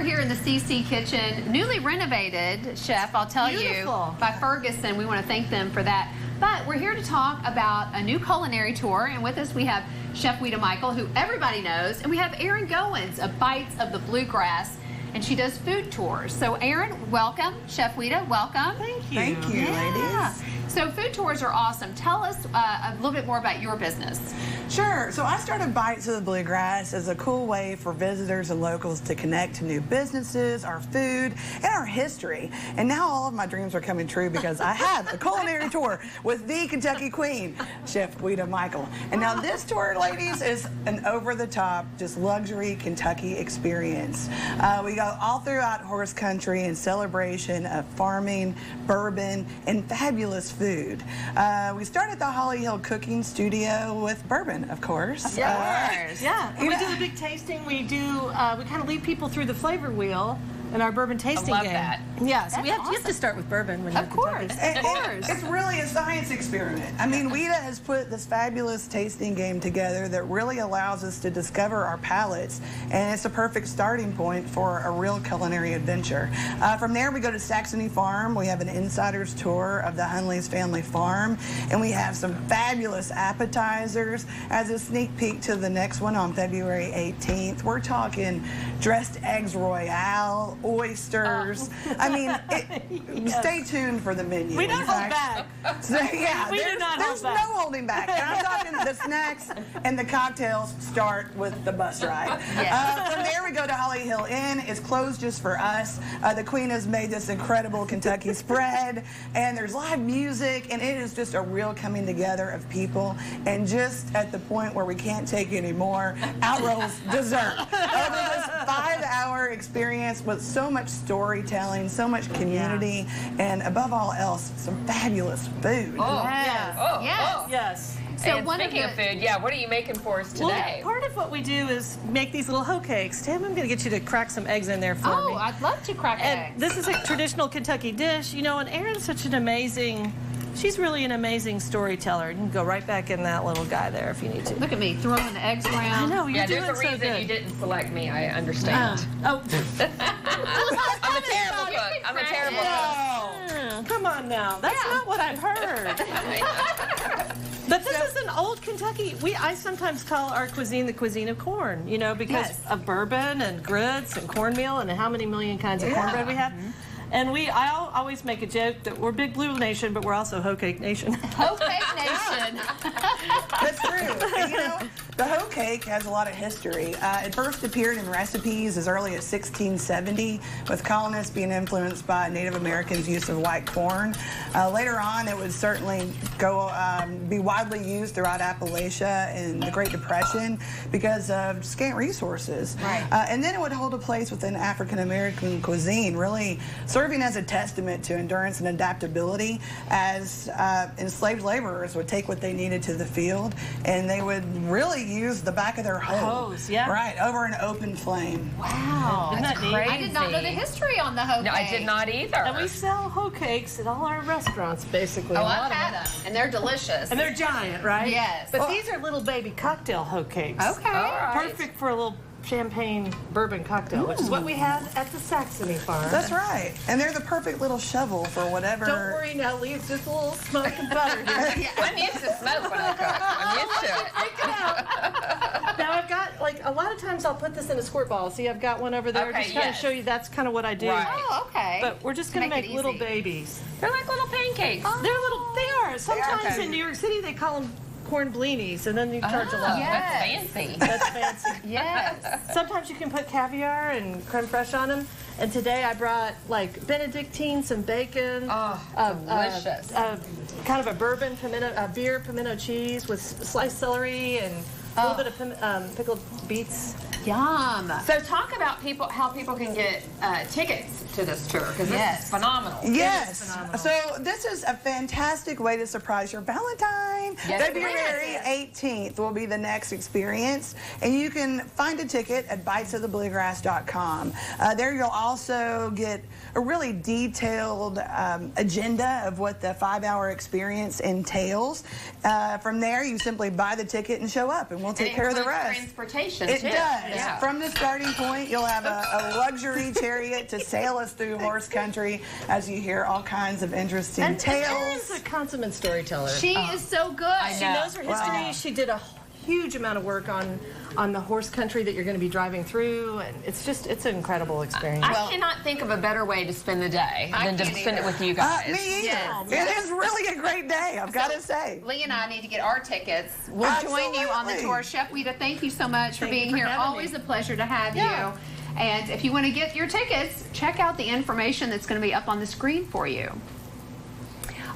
are here in the CC kitchen, newly renovated, Chef, I'll tell you, by Ferguson. We want to thank them for that. But we're here to talk about a new culinary tour, and with us we have Chef Weta Michael, who everybody knows, and we have Erin Goins of Bites of the Bluegrass, and she does food tours. So Erin, welcome. Chef Weta, welcome. Thank you. Thank you, ladies. So food tours are awesome. Tell us a little bit more about your business. Sure. So I started Bites of the Bluegrass as a cool way for visitors and locals to connect to new businesses, our food, and our history. And now all of my dreams are coming true because I have a culinary tour with the Kentucky Queen, Chef Weta Michael. And now this tour, ladies, is an over-the-top, just luxury Kentucky experience. We go all throughout horse country in celebration of farming, bourbon, and fabulous food. We start at the Holly Hill Cooking Studio with bourbon, of course. Yeah, we do a big tasting. We kind of lead people through the flavor wheel in our bourbon tasting game. That. Yeah, so you have to start with bourbon when you're Of course. It's really a science experiment. I mean, Weta has put this fabulous tasting game together that really allows us to discover our palates, and it's a perfect starting point for a real culinary adventure. From there, we go to Saxony Farm. We have an insider's tour of the Hunley's family farm, and we have some fabulous appetizers as a sneak peek to the next one on February 18th. We're talking dressed eggs royale, oysters. I mean, stay tuned for the menu. We don't hold back. So, yeah, We do not hold back. There's no holding back. And I'm talking the snacks and the cocktails start with the bus ride. From there, we go to Holly Hill Inn. It's closed just for us. The Queen has made this incredible Kentucky spread, and there's live music, and it is just a real coming together of people. And just at the point where we can't take any more, out rolls dessert. Over this 5-hour experience with so much storytelling, so much community, and above all else, some fabulous food. Oh, yes. Yes. So and speaking of food, what are you making for us today? Well, part of what we do is make these little hoe cakes. Tim, I'm going to get you to crack some eggs in there for me. Oh, I'd love to crack eggs. And this is a traditional Kentucky dish, you know, and Erin's such an amazing, she's really an amazing storyteller. You can go right back in that little guy there if you need to. Look at me throwing the eggs around. I know, you're doing there's a so reason good. you didn't select me. I understand. Oh. I'm a terrible cook. I'm a terrible cook. Come on now. That's not what I've heard. But this is an old Kentucky. I sometimes call our cuisine the cuisine of corn, you know, because of bourbon and grits and cornmeal and how many million kinds of cornbread we have. And I always make a joke that we're Big Blue Nation, but we're also Hoe Cake Nation. Hoe Cake Nation. That's true. And, you know, the hoe cake has a lot of history. It first appeared in recipes as early as 1670, with colonists being influenced by Native Americans' use of white corn. Later on, it would certainly be widely used throughout Appalachia in the Great Depression because of scant resources. Right. And then it would hold a place within African American cuisine, really serving as a testament to endurance and adaptability, as enslaved laborers would take what they needed to the field, and they would really use the back of their hoe. Right, over an open flame. Wow. Isn't that That's crazy. I did not know the history on the hoe cake. No, I did not either. And we sell hoe cakes at all our restaurants, basically. Oh, I've had them, and they're delicious. And they're giant, right? Yes. But these are little baby cocktail hoe cakes. Okay. All right. Perfect for a little champagne bourbon cocktail, which is what we have at the Saxony Farm. That's right. And they're the perfect little shovel for whatever. Don't worry, Natalie, it's just a little smoke and butter here. I'm used to smoke when I cook. I'm used to it. Take it out. Now I've got, like, a lot of times I'll put this in a squirt bottle. See, I've got one over there Okay, just kind of show you that's kind of what I do. Right. Oh, okay. But we're just going to Make make it little easy. babies. They're like little pancakes. They are. Sometimes okay. in New York City they call them corn blinis, and then you charge a lot. yes. That's fancy. That's fancy. Yes. Sometimes you can put caviar and creme fraiche on them. And today I brought like Benedictine, some bacon. Oh, delicious. Kind of a bourbon pimento, beer pimento cheese with sliced celery and a little bit of pickled beets. Yum. So talk about how people can get tickets to this tour, because this is phenomenal. Yes. It is phenomenal. So this is a fantastic way to surprise your Valentine. Yes, February 18th will be the next experience, and you can find a ticket at bitesofthebluegrass.com. There you'll also get a really detailed agenda of what the 5-hour experience entails. From there, you simply buy the ticket and show up, and we'll take care of the rest. Transportation It too. does. Yeah. From the starting point, you'll have a luxury chariot to sail us through horse country as you hear all kinds of interesting tales. Karen's a consummate storyteller. She is so good. She knows her history. She did a huge amount of work on the horse country that you're going to be driving through, and it's an incredible experience. I cannot think of a better way to spend the day than to spend it with you guys. Me either. It is really a great day, I've got to say. Lee and I need to get our tickets. We'll join you on the tour. Chef Weta, thank you so much for being here. Always a pleasure to have you. And if you want to get your tickets, check out the information that's going to be up on the screen for you.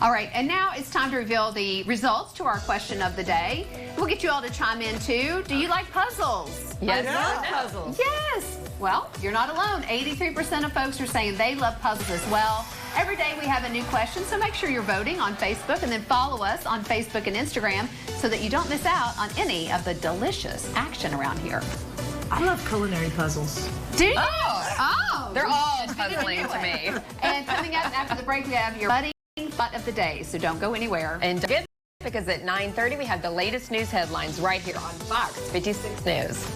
All right, and now it's time to reveal the results to our question of the day. We'll get you all to chime in too. Do you like puzzles? Yes, I love puzzles. Yes. Well, you're not alone. 83% of folks are saying they love puzzles as well. Every day we have a new question, so make sure you're voting on Facebook and then follow us on Facebook and Instagram so that you don't miss out on any of the delicious action around here. I love culinary puzzles. Do you? Oh, they're all puzzling to me. And coming up after the break, we have your budding thought of the day, so don't go anywhere. And don't forget, because at 9:30 we have the latest news headlines right here on Fox 56 News.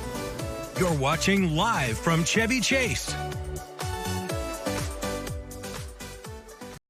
You're watching live from Chevy Chase.